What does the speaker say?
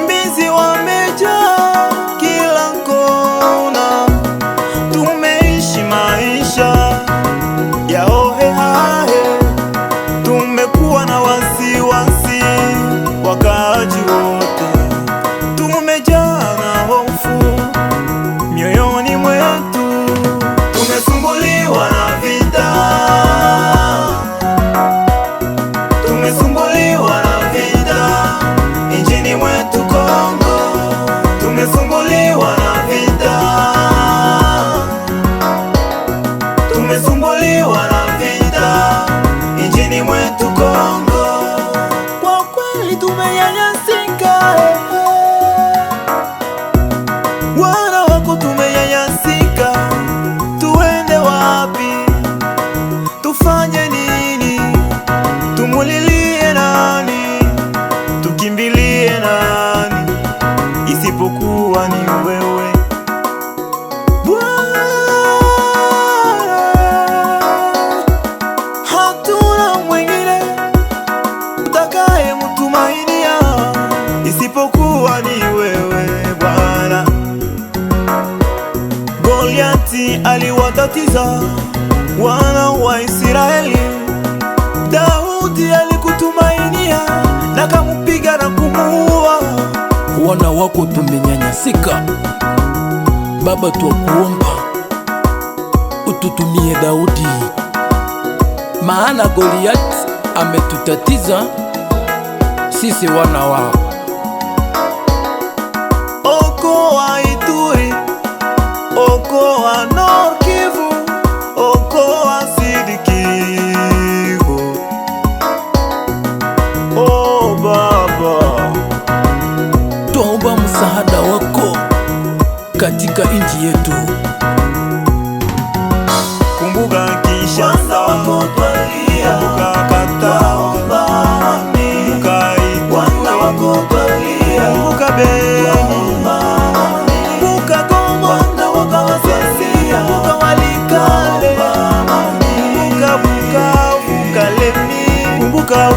wakimbizi wamejaa kila kona. Tumeishi maisha ya hohe hahe, tumekuwa na wasiwasi wakati wote, tumejaa na hofu mioyoni mwetu, tumesumbuliwa na vita, tumesumbuliwa na vita injini mwetu Kongo, tumesumbuliwa na vita, tumesumbuliwa na vita injini mwetu Kongo. Kwa kweli tumenyanyasika, wana wako tumenyanyasika. Tuende wapi? Tufanye nini? Tumulilie nani? Tukimbilie nani isipokuwa ni wewe Bwana? Hatuna mwingine utakaye mtumainia isipokuwa ni wewe Bwana. Goliati aliwatatiza wana wa Israeli, Daudi alikutumainia na kamupiga na kumuua. Wana wako tumenyanyasika, Baba twakuomba ututumie Daudi, maana Goliati ametutatiza sisi wana wako. Okoa Ituri, okoa Nord Kivu, okoa Sud Kivu. Oh Baba, Twaomba msaada wako katika nchi yetu. kumbuka Kinshasa wako twalia, kumbuka Katao, kumbuka Wana wako twalia, kumbuka Beni, kumbuka Goma, kumbuka Masisi, kumbuka Walikale, kumbuka Bukavu, Kalemi, kumbuka